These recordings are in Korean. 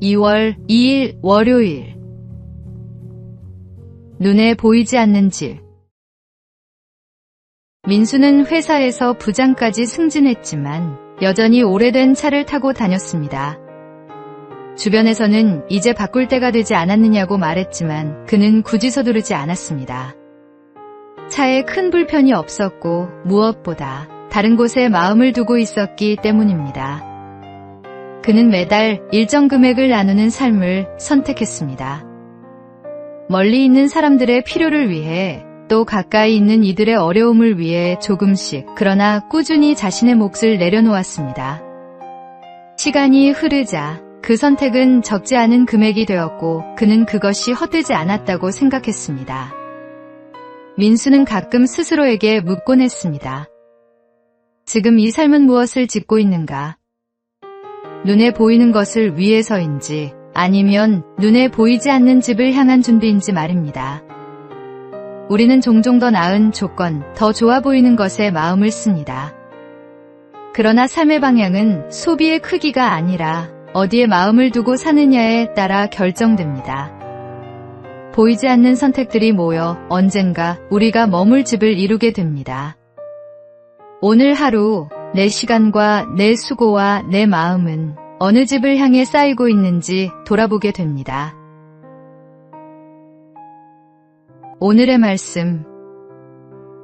2월 2일 월요일. 눈에 보이지 않는 집. 민수는 회사에서 부장까지 승진했지만 여전히 오래된 차를 타고 다녔습니다. 주변에서는 이제 바꿀 때가 되지 않았느냐고 말했지만 그는 굳이 서두르지 않았습니다. 차에 큰 불편이 없었고 무엇보다 다른 곳에 마음을 두고 있었기 때문입니다. 그는 매달 일정 금액을 나누는 삶을 선택했습니다. 멀리 있는 사람들의 필요를 위해 또 가까이 있는 이들의 어려움을 위해 조금씩 그러나 꾸준히 자신의 몫을 내려놓았습니다. 시간이 흐르자 그 선택은 적지 않은 금액이 되었고 그는 그것이 헛되지 않았다고 생각했습니다. 민수는 가끔 스스로에게 묻곤 했습니다. 지금 이 삶은 무엇을 짓고 있는가? 눈에 보이는 것을 위해서인지 아니면 눈에 보이지 않는 집을 향한 준비인지 말입니다. 우리는 종종 더 나은 조건, 더 좋아 보이는 것에 마음을 씁니다. 그러나 삶의 방향은 소비의 크기가 아니라 어디에 마음을 두고 사느냐에 따라 결정됩니다. 보이지 않는 선택들이 모여 언젠가 우리가 머물 집을 이루게 됩니다. 오늘 하루 내 시간과 내 수고와 내 마음은 어느 집을 향해 쌓이고 있는지 돌아보게 됩니다. 오늘의 말씀.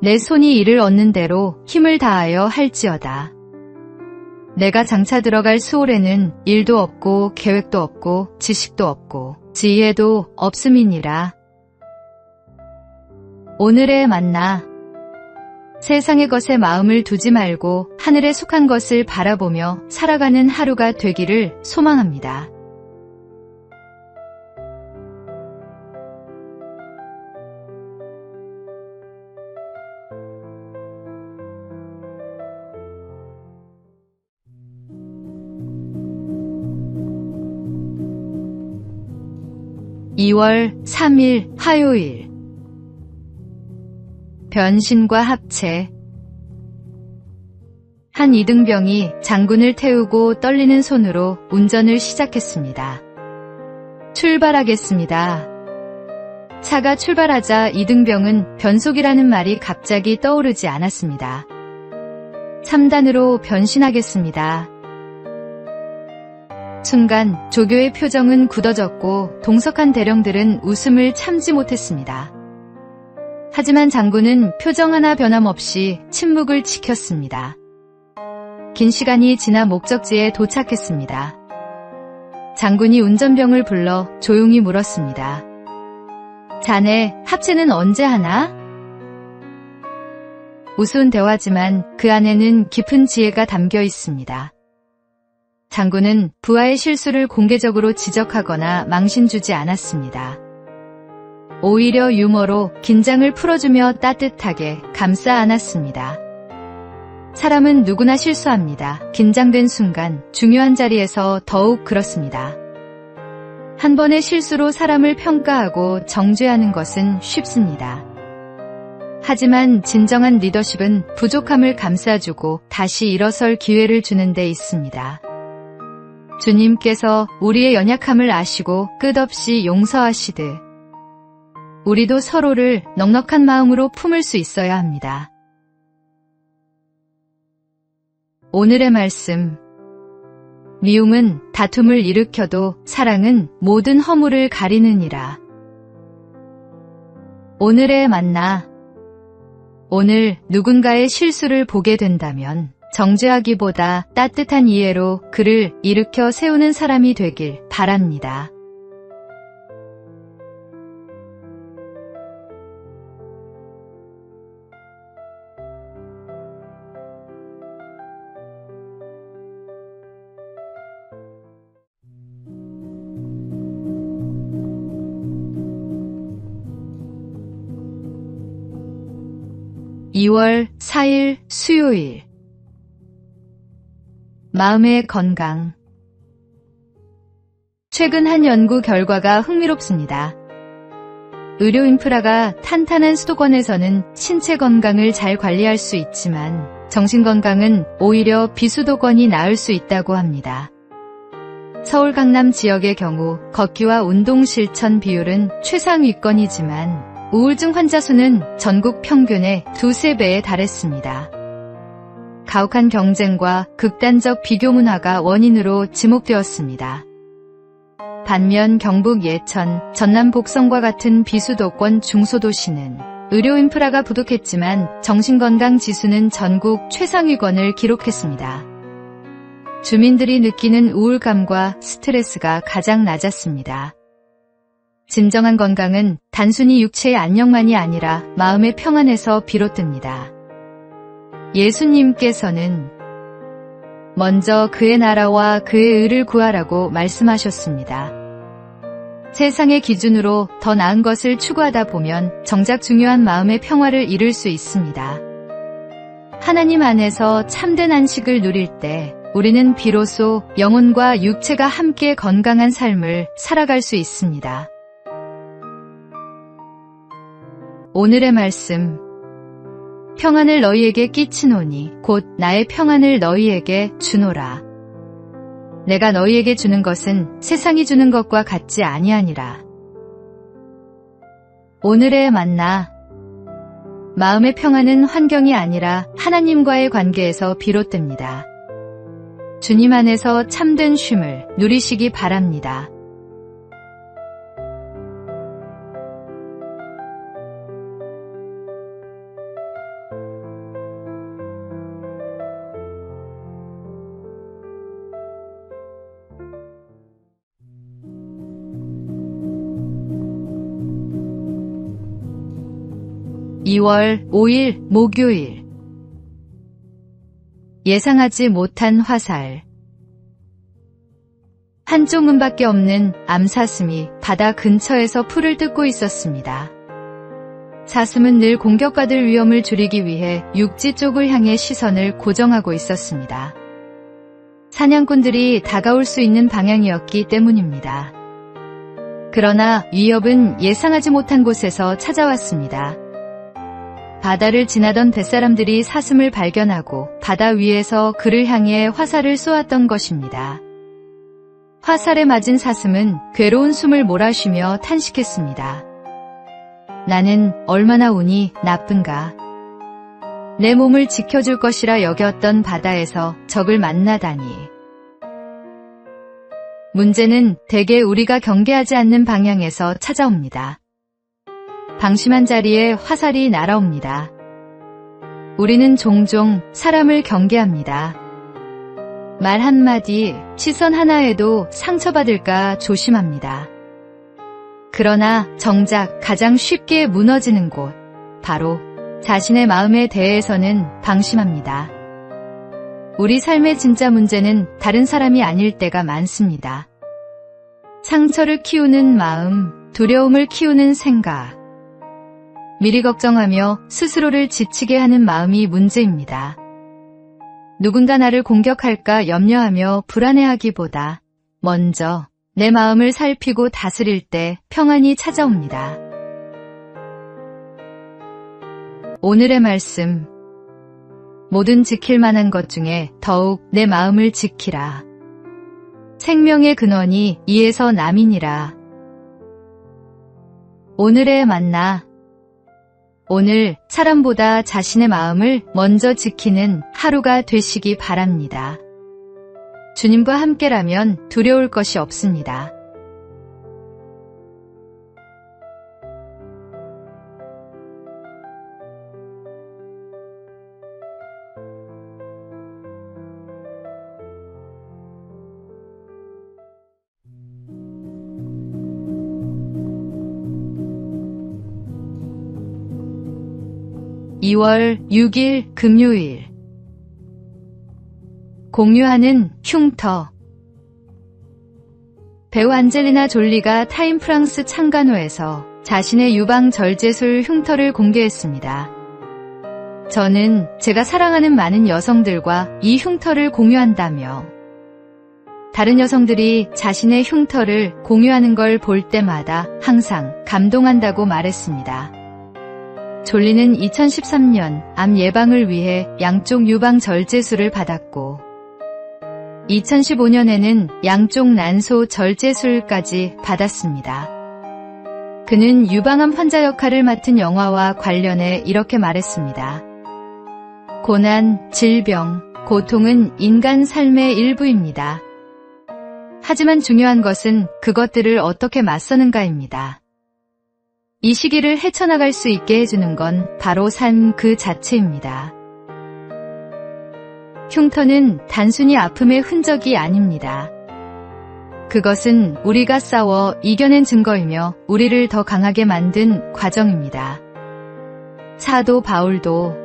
내 손이 이를 얻는 대로 힘을 다하여 할지어다. 내가 장차 들어갈 수월에는 일도 없고 계획도 없고 지식도 없고 지혜도 없음이니라. 오늘의 만나. 세상의 것에 마음을 두지 말고 하늘에 속한 것을 바라보며 살아가는 하루가 되기를 소망합니다. (2월 3일) 화요일. 변신과 합체. 한 이등병이 장군을 태우고 떨리는 손으로 운전을 시작했습니다. 출발하겠습니다. 차가 출발하자 이등병은 변속이라는 말이 갑자기 떠오르지 않았습니다. 3단으로 변신하겠습니다. 순간 조교의 표정은 굳어졌고 동석한 대령들은 웃음을 참지 못했습니다. 하지만 장군은 표정 하나 변함없이 침묵을 지켰습니다. 긴 시간이 지나 목적지에 도착했습니다. 장군이 운전병을 불러 조용히 물었습니다. 자네, 합체는 언제 하나? 우스운 대화지만 그 안에는 깊은 지혜가 담겨 있습니다. 장군은 부하의 실수를 공개적으로 지적하거나 망신 주지 않았습니다. 오히려 유머로 긴장을 풀어주며 따뜻하게 감싸 안았습니다. 사람은 누구나 실수합니다. 긴장된 순간 중요한 자리에서 더욱 그렇습니다. 한 번의 실수로 사람을 평가하고 정죄하는 것은 쉽습니다. 하지만 진정한 리더십은 부족함을 감싸주고 다시 일어설 기회를 주는 데 있습니다. 주님께서 우리의 연약함을 아시고 끝없이 용서하시듯 우리도 서로를 넉넉한 마음으로 품을 수 있어야 합니다. 오늘의 말씀. 미움은 다툼을 일으켜도 사랑은 모든 허물을 가리느니라. 오늘의 만나. 오늘 누군가의 실수를 보게 된다면 정죄하기보다 따뜻한 이해로 그를 일으켜 세우는 사람이 되길 바랍니다. (2월 4일) 수요일. 마음의 건강. 최근 한 연구 결과가 흥미롭습니다. 의료 인프라가 탄탄한 수도권에서는 신체 건강을 잘 관리할 수 있지만 정신 건강은 오히려 비수도권이 나을 수 있다고 합니다. 서울 강남 지역의 경우 걷기와 운동 실천 비율은 최상위권이지만 우울증 환자 수는 전국 평균의 2~3배에 달했습니다. 가혹한 경쟁과 극단적 비교 문화가 원인으로 지목되었습니다. 반면 경북 예천, 전남 복성과 같은 비수도권 중소도시는 의료 인프라가 부족했지만 정신건강 지수는 전국 최상위권을 기록했습니다. 주민들이 느끼는 우울감과 스트레스가 가장 낮았습니다. 진정한 건강은 단순히 육체의 안녕만이 아니라 마음의 평안에서 비롯됩니다. 예수님께서는 먼저 그의 나라와 그의 의를 구하라고 말씀하셨습니다. 세상의 기준으로 더 나은 것을 추구하다 보면 정작 중요한 마음의 평화를 잃을 수 있습니다. 하나님 안에서 참된 안식을 누릴 때 우리는 비로소 영혼과 육체가 함께 건강한 삶을 살아갈 수 있습니다. 오늘의 말씀. 평안을 너희에게 끼치노니 곧 나의 평안을 너희에게 주노라. 내가 너희에게 주는 것은 세상이 주는 것과 같지 아니하니라. 오늘의 만나. 마음의 평안은 환경이 아니라 하나님과의 관계에서 비롯됩니다. 주님 안에서 참된 쉼을 누리시기 바랍니다. (2월 5일) 목요일. 예상하지 못한 화살. 한쪽 문밖에 없는 암사슴이 바다 근처에서 풀을 뜯고 있었습니다. 사슴은 늘 공격받을 위험을 줄이기 위해 육지 쪽을 향해 시선을 고정하고 있었습니다. 사냥꾼들이 다가올 수 있는 방향이었기 때문입니다. 그러나 위협은 예상하지 못한 곳에서 찾아왔습니다. 바다를 지나던 뱃사람들이 사슴을 발견하고 바다 위에서 그를 향해 화살을 쏘았던 것입니다. 화살에 맞은 사슴은 괴로운 숨을 몰아쉬며 탄식했습니다. 나는 얼마나 운이 나쁜가. 내 몸을 지켜줄 것이라 여겼던 바다에서 적을 만나다니. 문제는 대개 우리가 경계하지 않는 방향에서 찾아옵니다. 방심한 자리에 화살이 날아옵니다. 우리는 종종 사람을 경계합니다. 말 한마디, 시선 하나에도 상처받을까 조심합니다. 그러나 정작 가장 쉽게 무너지는 곳, 바로 자신의 마음에 대해서는 방심합니다. 우리 삶의 진짜 문제는 다른 사람이 아닐 때가 많습니다. 상처를 키우는 마음, 두려움을 키우는 생각, 미리 걱정하며 스스로를 지치게 하는 마음이 문제입니다. 누군가 나를 공격할까 염려하며 불안해하기보다 먼저 내 마음을 살피고 다스릴 때 평안이 찾아옵니다. 오늘의 말씀. 모든 지킬 만한 것 중에 더욱 내 마음을 지키라. 생명의 근원이 이에서 남이니라. 오늘의 만나. 오늘 사람보다 자신의 마음을 먼저 지키는 하루가 되시기 바랍니다. 주님과 함께라면 두려울 것이 없습니다. (2월 6일) 금요일. 공유하는 흉터. 배우 안젤리나 졸리가 타임 프랑스 창간호에서 자신의 유방 절제술 흉터를 공개했습니다. 저는 제가 사랑하는 많은 여성들과 이 흉터를 공유한다며 다른 여성들이 자신의 흉터를 공유하는 걸 볼 때마다 항상 감동한다고 말했습니다. 졸리는 2013년 암 예방을 위해 양쪽 유방 절제술을 받았고 2015년에는 양쪽 난소 절제술까지 받았습니다. 그는 유방암 환자 역할을 맡은 영화와 관련해 이렇게 말했습니다. 고난, 질병, 고통은 인간 삶의 일부입니다. 하지만 중요한 것은 그것들을 어떻게 맞서는가입니다. 이 시기를 헤쳐나갈 수 있게 해주는 건 바로 삶 그 자체입니다. 흉터는 단순히 아픔의 흔적이 아닙니다. 그것은 우리가 싸워 이겨낸 증거이며 우리를 더 강하게 만든 과정입니다. 사도 바울도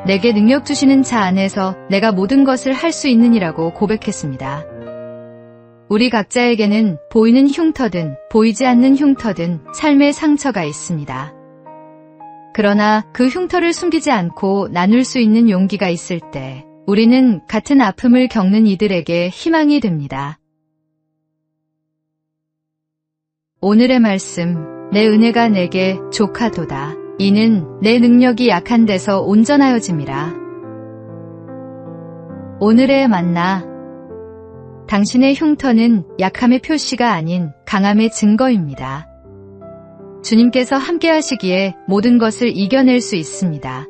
내게 능력 주시는 자 안에서 내가 모든 것을 할 수 있느니라고 고백했습니다. 우리 각자에게는 보이는 흉터든 보이지 않는 흉터든 삶의 상처가 있습니다. 그러나 그 흉터를 숨기지 않고 나눌 수 있는 용기가 있을 때 우리는 같은 아픔을 겪는 이들에게 희망이 됩니다. 오늘의 말씀, 내 은혜가 내게 족하도다. 이는 내 능력이 약한 데서 온전하여짐이라. 오늘의 만나, 당신의 흉터는 약함의 표시가 아닌 강함의 증거입니다. 주님께서 함께 하시기에 모든 것을 이겨낼 수 있습니다.